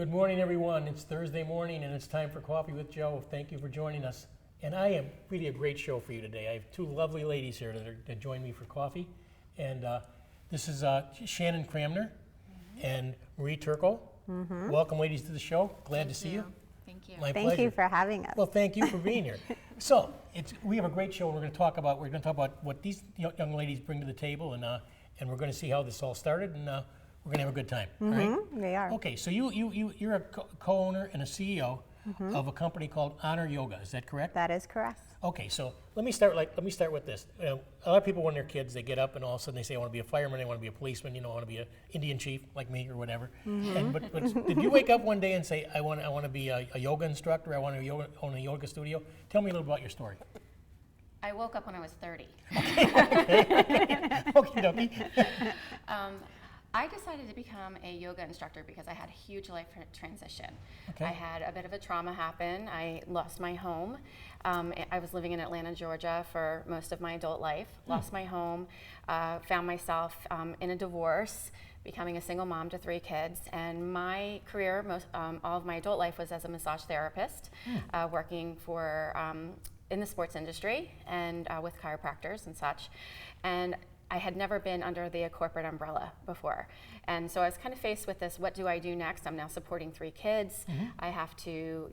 Good morning, everyone. It's Thursday morning, and it's time for Coffee with Joe. Thank you for joining us. And I have really a great show for you today. I have two lovely ladies here that join me for coffee. And this is Shannon Cranmer and Prarie Turco. Welcome, ladies, to the show. Glad to see you. Thank you. My Thank pleasure. you for having us. Well, thank you for being here. So we have a great show. We're going to talk about what these young ladies bring to the table, and we're going to see how this all started, and we're going to have a good time. All right? We are. Okay, so you're a co-owner and a CEO of a company called Honor Yoga. Is that correct? That is correct. Okay, so let me start with this. A lot of people, when they're kids, they get up and all of a sudden they say, I want to be a fireman, I want to be a policeman, I want to be an Indian chief like me or whatever. But did you wake up one day and say, I want to be a yoga instructor, I want to own a yoga studio? Tell me a little about your story. I woke up when I was 30. Okay, dokie. I decided to become a yoga instructor because I had a huge life transition. Okay. I had a bit of a trauma happen. I lost my home. I was living in Atlanta, Georgia for most of my adult life. Lost my home, found myself in a divorce, becoming a single mom to 3 kids. And my career, all of my adult life, was as a massage therapist, working for in the sports industry and with chiropractors and such. And I had never been under the corporate umbrella before. And so I was kind of faced with this, what do I do next? I'm now supporting 3 kids. I have to,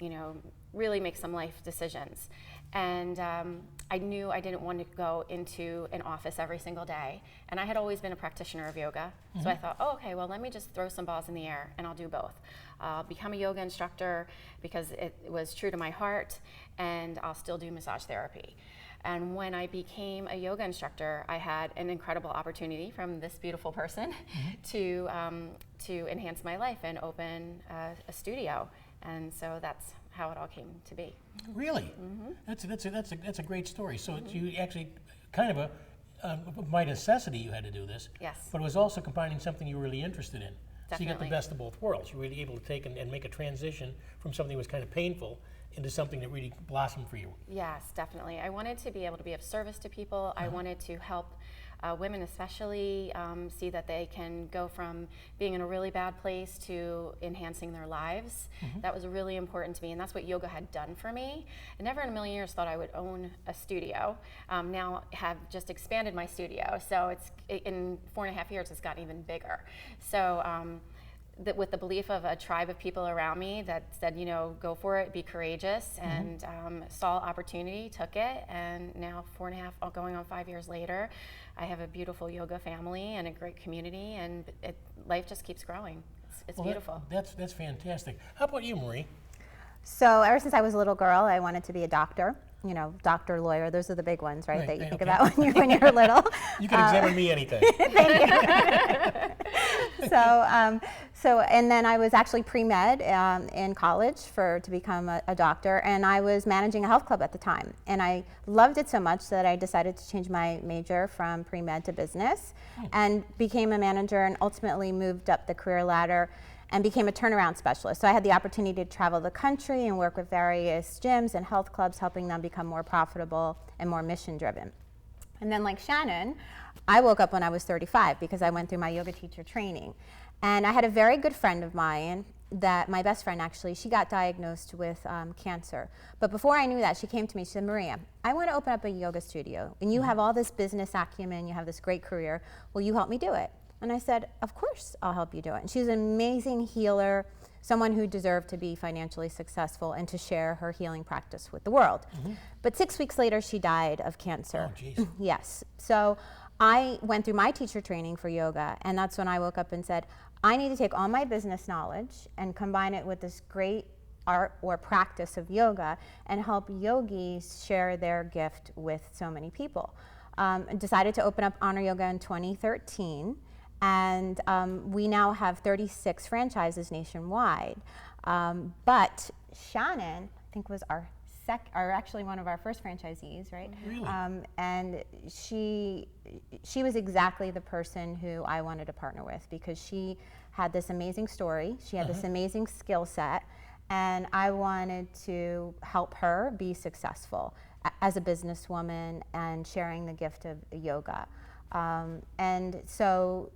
really make some life decisions. And I knew I didn't want to go into an office every single day. And I had always been a practitioner of yoga. So I thought, okay, well, let me just throw some balls in the air and I'll do both. I'll become a yoga instructor because it was true to my heart, and I'll still do massage therapy. And when I became a yoga instructor, I had an incredible opportunity from this beautiful person to enhance my life and open a studio. And so that's how it all came to be. Really? That's a great story. So you actually kind of by necessity you had to do this. Yes. But it was also combining something you were really interested in. Definitely. So you got the best of both worlds. You were really able to take and make a transition from something that was kind of painful into something that really blossomed for you. Yes, definitely. I wanted to be able to be of service to people. I wanted to help women especially see that they can go from being in a really bad place to enhancing their lives. That was really important to me, and that's what yoga had done for me. I never in a million years thought I would own a studio. Now have just expanded my studio, so it's in 4.5 years it's gotten even bigger. So with the belief of a tribe of people around me that said, go for it, be courageous, and saw opportunity, took it, and now 4.5, going on 5 years later, I have a beautiful yoga family and a great community, and life just keeps growing. It's beautiful. That's fantastic. How about you, Prarie? So ever since I was a little girl, I wanted to be a doctor. Doctor, lawyer, those are the big ones, right, that you think about when you're little. You can examine me anytime. Thank you. And then I was actually pre-med in college to become a doctor, and I was managing a health club at the time. And I loved it so much that I decided to change my major from pre-med to business and became a manager, and ultimately moved up the career ladder and became a turnaround specialist. So I had the opportunity to travel the country and work with various gyms and health clubs, helping them become more profitable and more mission driven. And then, like Shannon, I woke up when I was 35 because I went through my yoga teacher training. And I had a very good friend of mine, my best friend actually, she got diagnosed with cancer. But before I knew that, she came to me, she said, Maria, I want to open up a yoga studio, and you have all this business acumen, you have this great career, will you help me do it? And I said, of course I'll help you do it. And she's an amazing healer, someone who deserved to be financially successful and to share her healing practice with the world. But 6 weeks later, she died of cancer. Oh, geez. Yes. So I went through my teacher training for yoga, and that's when I woke up and said, I need to take all my business knowledge and combine it with this great art or practice of yoga and help yogis share their gift with so many people. Decided to open up Honor Yoga in 2013. And we now have 36 franchises nationwide. But Shannon, I think, was actually one of our first franchisees, right? Really? And she was exactly the person who I wanted to partner with, because she had this amazing story, she had this amazing skill set, and I wanted to help her be successful as a businesswoman and sharing the gift of yoga. And so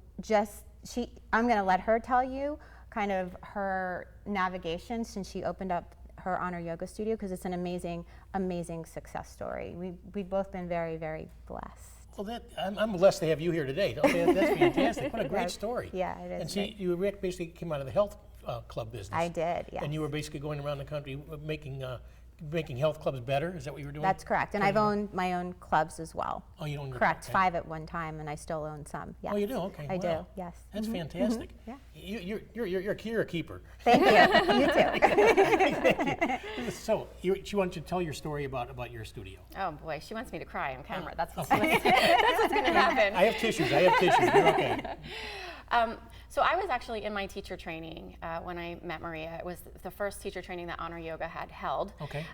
I'm going to let her tell you kind of her navigation since she opened up her Honor Yoga studio, because it's an amazing success story. We've both been very, very blessed. Well, I'm blessed to have you here today. Okay, that's fantastic. What a great story. Yeah, it is. And see, you basically came out of the health club business. I did, yes. And you were basically going around the country making health clubs better. Is that what you were doing? That's correct. And I've owned my own clubs as well. Oh, you own your Correct. okay. 5 at one time, and I still own some. Yes. Oh, you do? Okay. I wow. do. Yes. That's fantastic. Yeah. You're a keeper. Thank you. You too. So, she wants you to tell your story about your studio. Oh boy, she wants me to cry on camera. That's what's going to happen. I have tissues. You're okay. So I was actually in my teacher training when I met Maria. It was the first teacher training that Honor Yoga had held. Okay.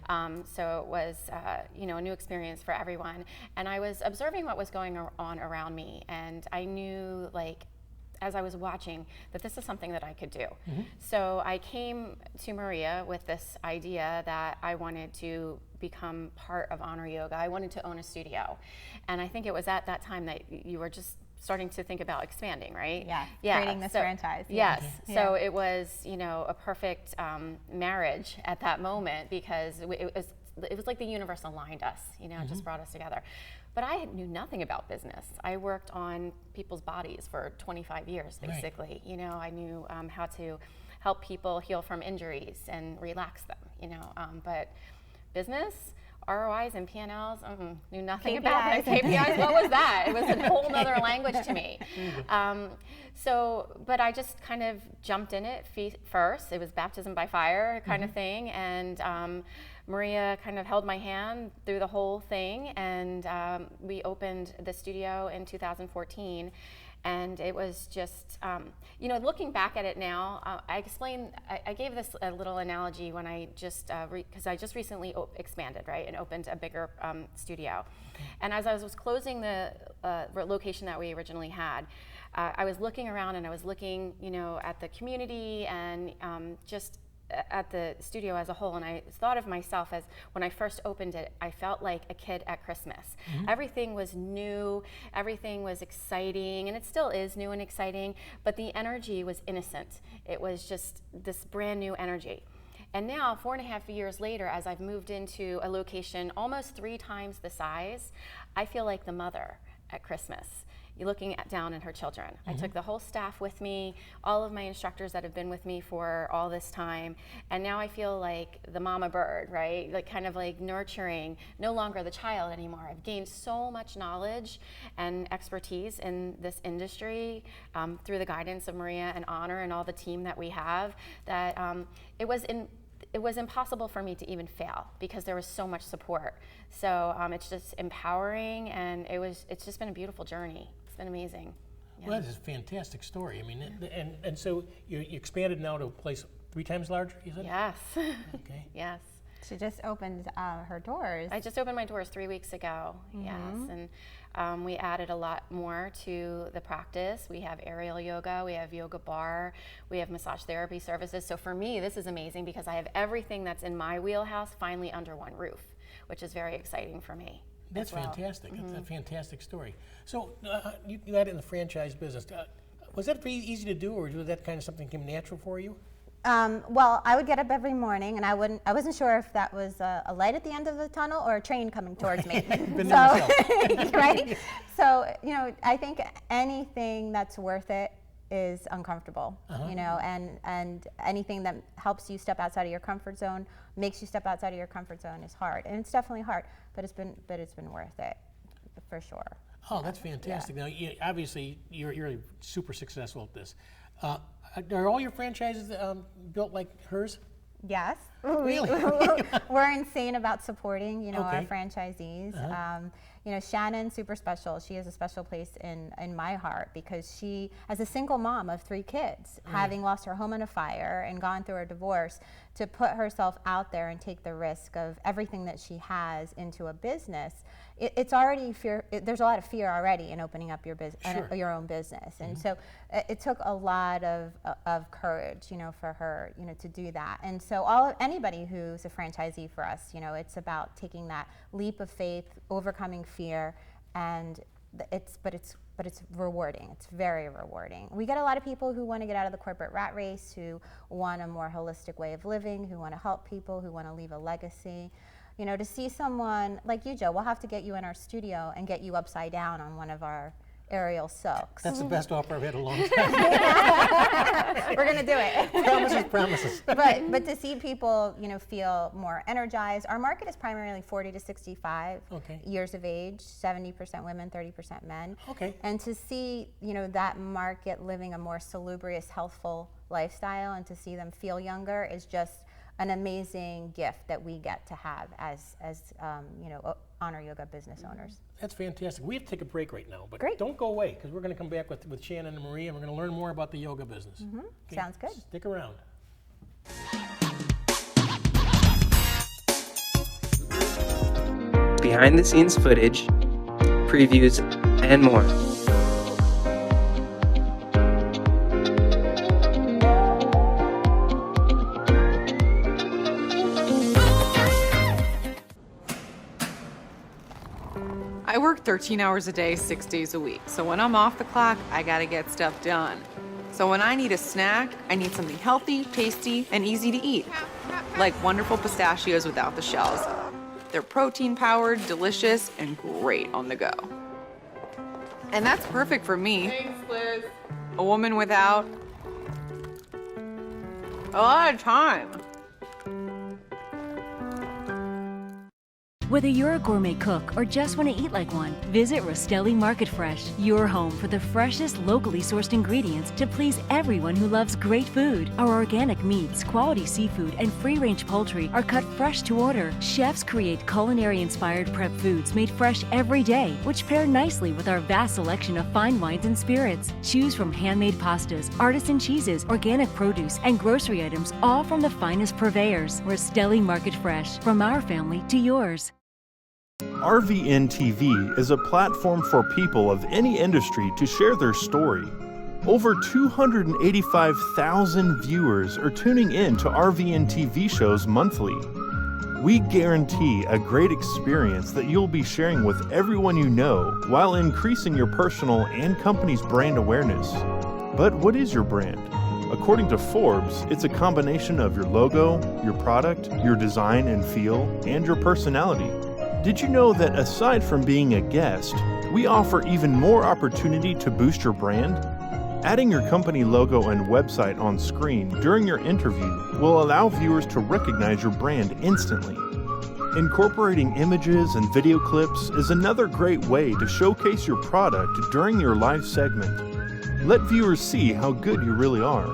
So it was, a new experience for everyone. And I was observing what was going on around me, and I knew, as I was watching, that this is something that I could do. Mm-hmm. So I came to Maria with this idea that I wanted to become part of Honor Yoga. I wanted to own a studio. And I think it was at that time that you were just starting to think about expanding, right? Yeah, creating this franchise. Yes, Okay. so it was, a perfect marriage at that moment, because it was like the universe aligned us, just brought us together. But I knew nothing about business. I worked on people's bodies for 25 years, basically. Right. I knew how to help people heal from injuries and relax them, but business, ROIs and P&Ls, knew nothing about them. KPIs, what was that? It was a whole other language to me. But I just kind of jumped in it first. It was baptism by fire kind of thing. And Maria kind of held my hand through the whole thing. And we opened the studio in 2014. And it was just, looking back at it now, I gave this a little analogy when I just, because I just recently expanded, right, and opened a bigger studio. Okay. And as I was closing the location that we originally had, I was looking around, and I was looking, at the community and just at the studio as a whole, and I thought of myself as, when I first opened it, I felt like a kid at Christmas. Mm-hmm. Everything was new, everything was exciting, and it still is new and exciting, but the energy was innocent. It was just this brand new energy. And now, 4.5 years later, as I've moved into a location almost 3 times the size, I feel like the mother at Christmas. You're looking down at her children. Mm-hmm. I took the whole staff with me, all of my instructors that have been with me for all this time, and now I feel like the mama bird, right? Kind of nurturing, no longer the child anymore. I've gained so much knowledge and expertise in this industry through the guidance of Maria and Honor and all the team that we have, that it was impossible for me to even fail, because there was so much support. So it's just empowering, and it's just been a beautiful journey. It's been amazing. Yeah. Well, that is a fantastic story. I mean, and so you expanded now to a place 3 times larger, you said? Yes. Okay. Yes. She just opened her doors. I just opened my doors 3 weeks ago. Mm-hmm. Yes, and we added a lot more to the practice. We have aerial yoga, we have yoga bar, we have massage therapy services. So for me, this is amazing, because I have everything that's in my wheelhouse finally under one roof, which is very exciting for me. That's fantastic. Mm-hmm. That's a fantastic story. So you got in the franchise business. Was that pretty easy to do, or was that kind of something that came natural for you? Well, I would get up every morning, and I wasn't sure if that was a light at the end of the tunnel or a train coming towards me. Right? So, I think anything that's worth it is uncomfortable, and anything that helps you step outside of your comfort zone, makes you step outside of your comfort zone, is hard. And it's definitely hard, but it's been worth it, for sure. Oh, that's fantastic. Yeah. Now, obviously, you're super successful at this. Are all your franchises built like hers? Yes. Really? We're insane about supporting, okay. our franchisees. Shannon, super special. She has a special place in my heart, because she, as a single mom of 3 kids, having lost her home in a fire and gone through a divorce, to put herself out there and take the risk of everything that she has into a business, it's already fear. There's a lot of fear already in opening up your business, sure. Your own business, and so it took a lot of courage, for her, to do that. And so anybody who's a franchisee for us, it's about taking that leap of faith, overcoming fear, and it's but it's rewarding. It's very rewarding. We get a lot of people who want to get out of the corporate rat race, who want a more holistic way of living, who want to help people, who want to leave a legacy. You know, to see someone like you, Joe, we'll have to get you in our studio and get you upside down on one of our aerial silks. That's the best offer I've had in a long time. We're gonna do it. Promises. But to see people, you know, feel more energized. Our market is primarily 40 to 65 years of age, 70% women, 30% men. Okay. And to see, you know, that market living a more salubrious, healthful lifestyle, and to see them feel younger is just an amazing gift that we get to have as you know, Honor Yoga business owners. That's fantastic. We have to take a break right now, but Great. don't go away, because we're going to come back with Shannon and Marie, and we're going to learn more about the yoga business. Okay? Sounds good. Stick around. Behind the scenes footage, previews, and more. I work 13 hours a day, 6 days a week. So when I'm off the clock, I gotta get stuff done. So when I need a snack, I need something healthy, tasty, and easy to eat. Like wonderful pistachios without the shells. They're protein-powered, delicious, and great on the go. And that's perfect for me. Thanks, Liz. A woman without a lot of time. Whether you're a gourmet cook or just want to eat like one, visit Rostelli Market Fresh, your home for the freshest, locally sourced ingredients to please everyone who loves great food. Our organic meats, quality seafood, and free-range poultry are cut fresh to order. Chefs create culinary-inspired prep foods made fresh every day, which pair nicely with our vast selection of fine wines and spirits. Choose from handmade pastas, artisan cheeses, organic produce, and grocery items, all from the finest purveyors. Rostelli Market Fresh, from our family to yours. RVN TV is a platform for people of any industry to share their story. Over 285,000 viewers are tuning in to RVN TV shows monthly. We guarantee a great experience that you'll be sharing with everyone you know while increasing your personal and company's brand awareness. But what is your brand? According to Forbes, it's a combination of your logo, your product, your design and feel, and your personality. Did you know that aside from being a guest, we offer even more opportunity to boost your brand? Adding your company logo and website on screen during your interview will allow viewers to recognize your brand instantly. Incorporating images and video clips is another great way to showcase your product during your live segment. Let viewers see how good you really are.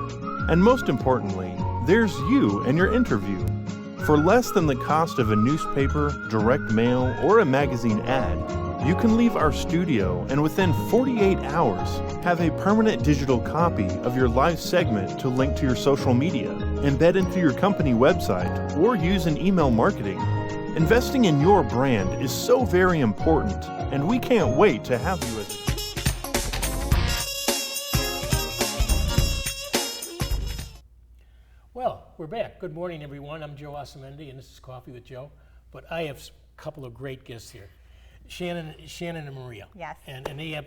And most importantly, there's you and your interview. For less than the cost of a newspaper, direct mail, or a magazine ad, you can leave our studio and within 48 hours have a permanent digital copy of your live segment to link to your social media, embed into your company website, or use in email marketing. Investing in your brand is so very important, and we can't wait to have you as a Well, we're back. Good morning, everyone. I'm Joe Osamendi, and this is Coffee with Joe. But I have a couple of great guests here, Shannon and Maria. Yes. And they have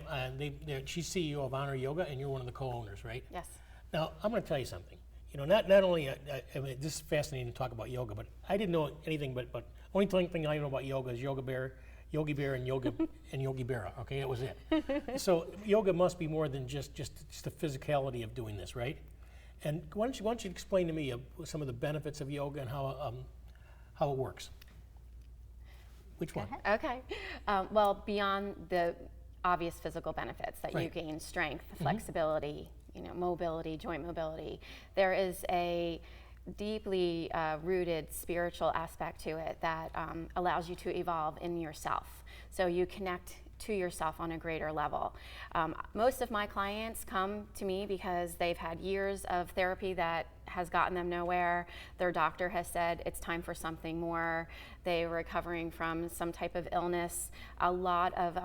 she's CEO of Honor Yoga, and you're one of the co-owners, right? Yes. Now I'm going to tell you something. You know, not only I mean, this is fascinating to talk about yoga, but I didn't know anything. But only thing I know about yoga is Yogi Bear, and Yoga and Yogi Berra. Okay, that was it. So yoga must be more than just the physicality of doing this, right? And why don't you explain to me some of the benefits of yoga and how it works? Which one? Okay. Well, beyond the obvious physical benefits that you gain, strength, flexibility, mobility, joint mobility, there is a deeply rooted spiritual aspect to it that allows you to evolve in yourself. So you connect to yourself on a greater level. Most of my clients come to me because they've had years of therapy that has gotten them nowhere. Their doctor has said it's time for something more. They're recovering from some type of illness. A lot of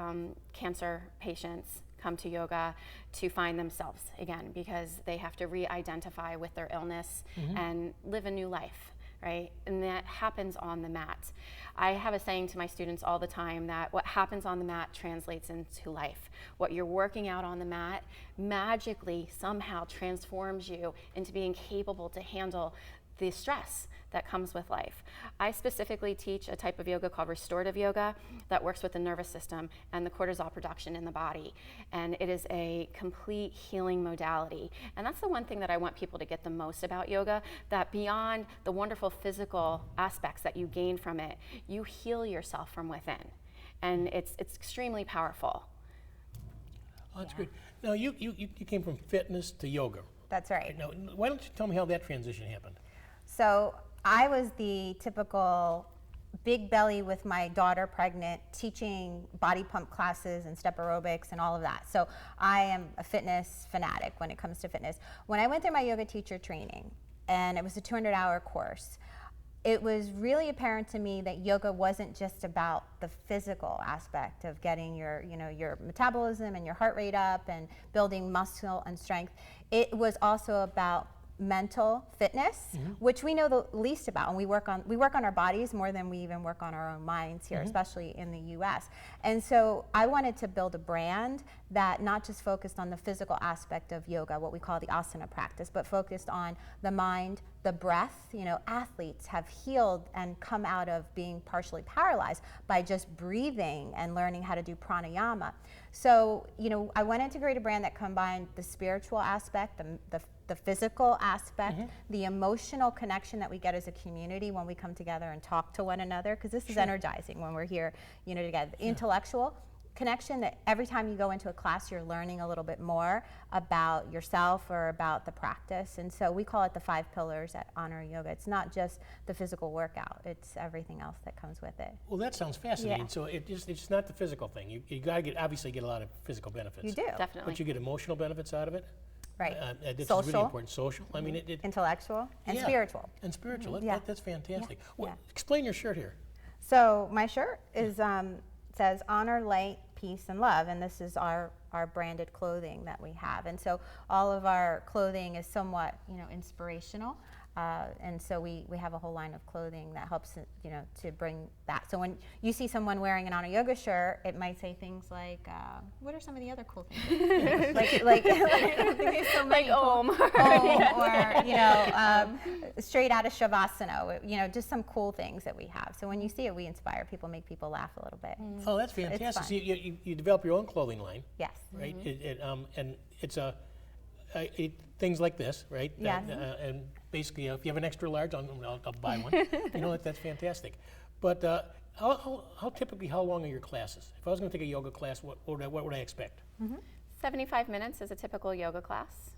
cancer patients come to yoga to find themselves again because they have to re-identify with their illness and live a new life. right? And that happens on the mat. I have a saying to my students all the time that what happens on the mat translates into life. What you're working out on the mat magically somehow transforms you into being capable to handle the stress that comes with life. I specifically teach a type of yoga called Restorative Yoga that works with the nervous system and the cortisol production in the body. And it is a complete healing modality. And that's the one thing that I want people to get the most about yoga, that beyond the wonderful physical aspects that you gain from it, you heal yourself from within. And it's extremely powerful. Oh, that's good. Now, you came from fitness to yoga. That's right. Now, why don't you tell me how that transition happened? So I was the typical big belly with my daughter pregnant, teaching body pump classes and step aerobics and all of that. So I am a fitness fanatic when it comes to fitness. When I went through my yoga teacher training, and it was a 200-hour course, it was really apparent to me that yoga wasn't just about the physical aspect of getting your, your metabolism and your heart rate up and building muscle and strength. It was also about mental fitness, which we know the least about, and we work on our bodies more than we even work on our own minds here, especially in the US. And so I wanted to build a brand that not just focused on the physical aspect of yoga, what we call the asana practice, but focused on the mind, the breath. Athletes have healed and come out of being partially paralyzed by just breathing and learning how to do pranayama. So, I wanted to create a brand that combined the spiritual aspect, the physical aspect, the emotional connection that we get as a community when we come together and talk to one another, because this is energizing when we're here, together. The intellectual connection, that every time you go into a class, you're learning a little bit more about yourself or about the practice. And so we call it the 5 pillars at Honor Yoga. It's not just the physical workout, it's everything else that comes with it. Well, that sounds fascinating. Yeah. So it's not the physical thing. You got to obviously get a lot of physical benefits. You do. Definitely. But you get emotional benefits out of it. Right. This is Social. really important. Social. I mean, Intellectual and yeah. spiritual. And spiritual. Yeah. That's fantastic. Yeah. Well, Yeah. explain your shirt here. So my shirt is says honor, light, peace, and love, and this is our branded clothing that we have. And so all of our clothing is somewhat inspirational, and so we have a whole line of clothing that helps to bring that. So when you see someone wearing an Honor Yoga shirt, it might say things like, what are some of the other cool things? like there's so many Om. or straight out of Shavasana, just some cool things that we have. So when you see it, we inspire people, make people laugh a little bit. Oh, that's fantastic. fun. So you develop your own clothing line, Yes. right? And it's things like this, right? Yes. And basically, if you have an extra large, I'll buy one. That's fantastic. But how typically, how long are your classes? If I was going to take a yoga class, what would I expect? 75 minutes is a typical yoga class,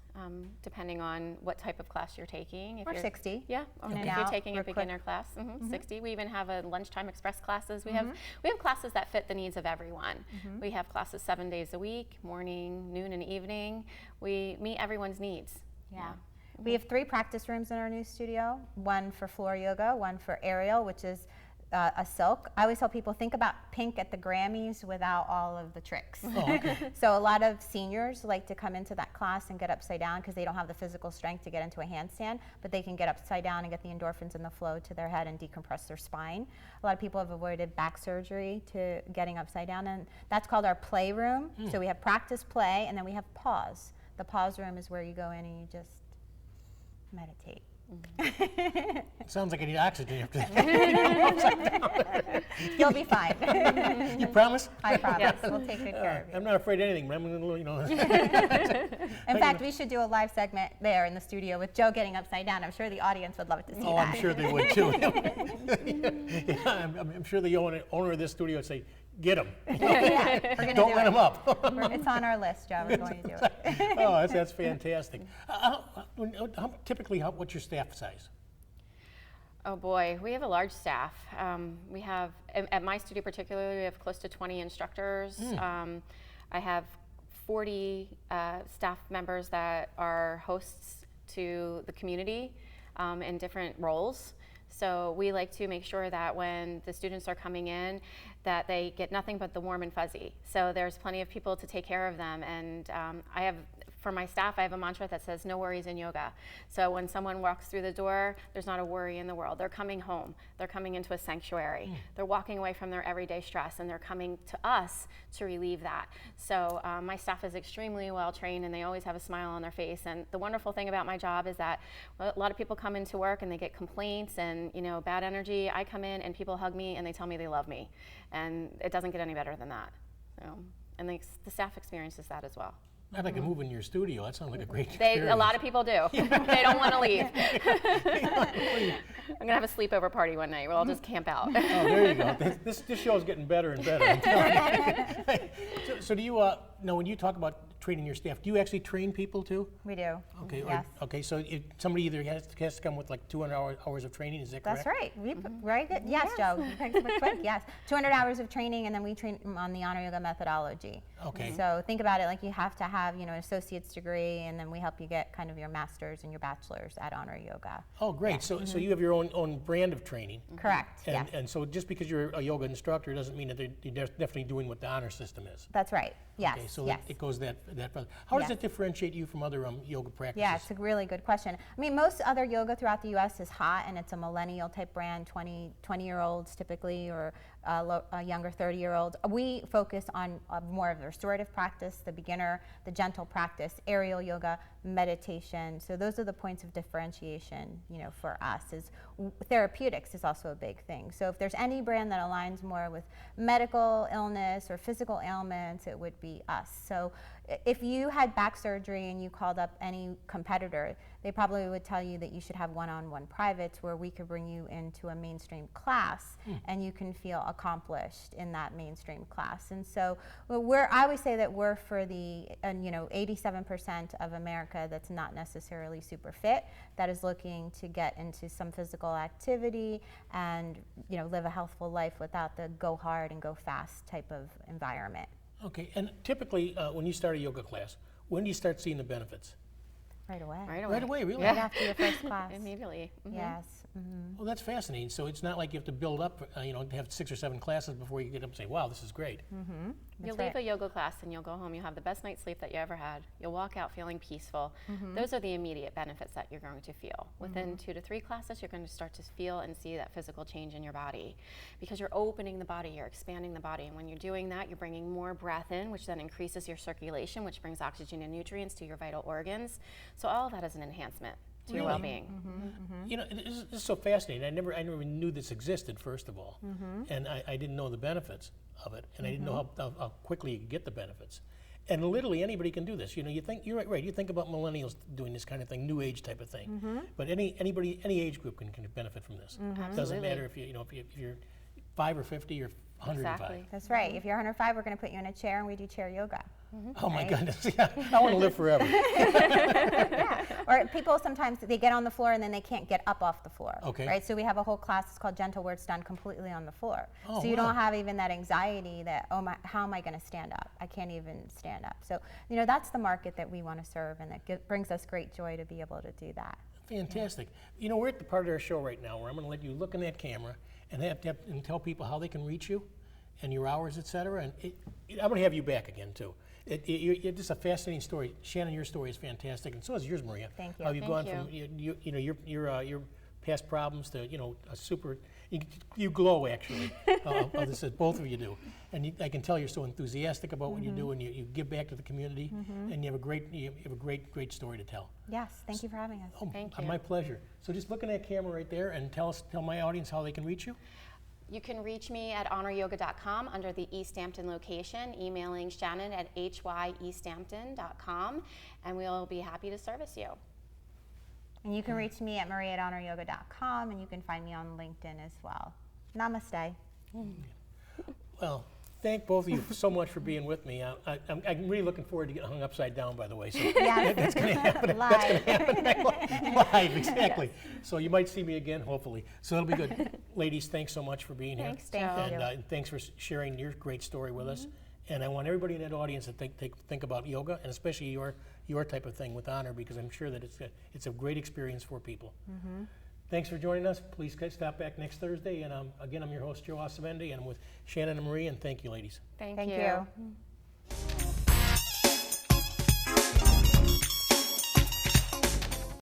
depending on what type of class you're taking. Or 60. Yeah, or In if and you're out, taking a real quick. beginner class, 60. We even have a lunchtime express classes. We have classes that fit the needs of everyone. We have classes 7 days a week, morning, noon, and evening. We meet everyone's needs. Yeah. We have 3 practice rooms in our new studio, one for floor yoga, one for aerial, which is a silk. I always tell people, think about Pink at the Grammys without all of the tricks. Oh, okay. So a lot of seniors like to come into that class and get upside down because they don't have the physical strength to get into a handstand, but they can get upside down and get the endorphins and the flow to their head and decompress their spine. A lot of people have avoided back surgery to getting upside down, and that's called our play room. So we have practice, play, and then we have pause. The pause room is where you go in and you just meditate. It sounds like I need oxygen after that. You'll be fine. You promise? I promise. We'll take good care of you. I'm not afraid of anything, but I'm going to, In fact, we should do a live segment there in the studio with Joe getting upside down. I'm sure the audience would love to see Oh, that. I'm sure they would too. Yeah, I'm sure the owner of this studio would say, get him. Yeah, we're gonna Don't do let it. him up. It's on our list, Joe. We're going to do it. Oh, that's fantastic. What's your staff size? Oh boy, we have a large staff. We have, at my studio particularly, we have close to 20 instructors. I have 40 staff members that are hosts to the community in different roles. So we like to make sure that when the students are coming in, that they get nothing but the warm and fuzzy. So there's plenty of people to take care of them, and I have for my staff, I have a mantra that says no worries in yoga. So when someone walks through the door, there's not a worry in the world. They're coming home. They're coming into a sanctuary. They're walking away from their everyday stress, and they're coming to us to relieve that. So my staff is extremely well trained, and they always have a smile on their face. And the wonderful thing about my job is that a lot of people come into work and they get complaints and bad energy. I come in and people hug me and they tell me they love me, and it doesn't get any better than that. So, and the staff experiences that as well. I'd like to move into your studio. That sounds like a great experience. A lot of people do. They don't want to leave. I'm gonna have a sleepover party one night. We'll all just camp out. Oh, there you go. This show is getting better and better. I'm telling you. So do you now when you talk about training your staff, do you actually train people too? We do. Okay. Yes. Okay. So somebody either has to come with like 200 hours of training. Is that correct? That's right. Very good. Yes, Joe. You picked up quick. Yes. 200 hours of training, and then we train them on the Honor Yoga methodology. Okay. So think about it like you have to have an associate's degree, and then we help you get kind of your master's and your bachelor's at Honor Yoga. Oh, great. So you have your own brand of training. Correct. And, Yes. and so just because you're a yoga instructor doesn't mean that you're definitely doing what the honor system is. That's right. Yes. Okay, so yes. it goes that further. How does Yes. it differentiate you from other yoga practices? Yeah, it's a really good question. I mean, most other yoga throughout the U.S. is hot, and it's a millennial type brand, 20-year-olds typically, or a younger 30-year-olds. We focus on more of the restorative practice, the beginner, the gentle practice, aerial yoga, meditation. So those are the points of differentiation, for us. Therapeutics is also a big thing. So if there's any brand that aligns more with medical illness or physical ailments, it would be us. So if you had back surgery and you called up any competitor, they probably would tell you that you should have one-on-one privates where we could bring you into a mainstream class and you can feel accomplished in that mainstream class. And so I always say that we're for the 87% of America that's not necessarily super fit, that is looking to get into some physical activity and live a healthful life without the go hard and go fast type of environment. Okay, and typically when you start a yoga class, when do you start seeing the benefits? Right away. Right away, really? Right after your first class. Immediately. Yes. Well, that's fascinating. So it's not like you have to build up, to have 6 or 7 classes before you get up and say, wow, this is great. You'll That's leave right. a yoga class and you'll go home. You'll have the best night's sleep that you ever had. You'll walk out feeling peaceful. Those are the immediate benefits that you're going to feel. Within 2 to 3 classes, you're going to start to feel and see that physical change in your body because you're opening the body, you're expanding the body. And when you're doing that, you're bringing more breath in, which then increases your circulation, which brings oxygen and nutrients to your vital organs. So all of that is an enhancement to your well-being. This is so fascinating. I never knew this existed, first of all. And I didn't know the benefits of it, and I didn't know how quickly you could get the benefits. And literally anybody can do this. You think you're right. You think about millennials doing this kind of thing, new age type of thing. But anybody, any age group can benefit from this. It doesn't matter if you're 5 or 50 or 105. Exactly. That's right. If you're 105, we're going to put you in a chair and we do chair yoga. Oh my goodness! Yeah, I want to live forever. Yeah. Or people sometimes they get on the floor and then they can't get up off the floor. Okay. Right. So we have a whole class. It's called Gentle, where it's done completely on the floor. Oh, so you wow. don't have even that anxiety that how am I going to stand up? I can't even stand up. So that's the market that we want to serve, and that brings us great joy to be able to do that. Fantastic. We're at the part of our show right now where I'm going to let you look in that camera and and tell people how they can reach you and your hours, et cetera. And I'm going to have you back again too. It's just a fascinating story. Shannon, your story is fantastic, and so is yours, Maria. Thank you. How you've Thank gone you. from your past problems to a super. You glow actually. This is both of you do, and I can tell you're so enthusiastic about what you do, and you give back to the community, and you have a great story to tell. Yes. Thank you for having us. Oh, Thank you. my pleasure. So just look in that camera right there and tell my audience how they can reach you. You can reach me at honoryoga.com under the Eastampton location, emailing Shannon at hyeastampton.com, and we'll be happy to service you. And you can reach me at maria@honoryoga.com, and you can find me on LinkedIn as well. Namaste. Well, thank both of you so much for being with me. I'm really looking forward to getting hung upside down, by the way. So Yes. that's going to happen. Live. That's going to happen live, exactly. So you might see me again, hopefully. So it'll be good. Ladies, thanks so much for being here. Thanks, Thank Joe. you. And thanks for sharing your great story with us. And I want everybody in that audience to think about yoga, and especially your type of thing with Honor, because I'm sure that it's a great experience for people. Thanks for joining us. Please stop back next Thursday. And again, I'm your host, Joe Acevendi, and I'm with Shannon and Marie, and thank you, ladies. Thank Thank you. you.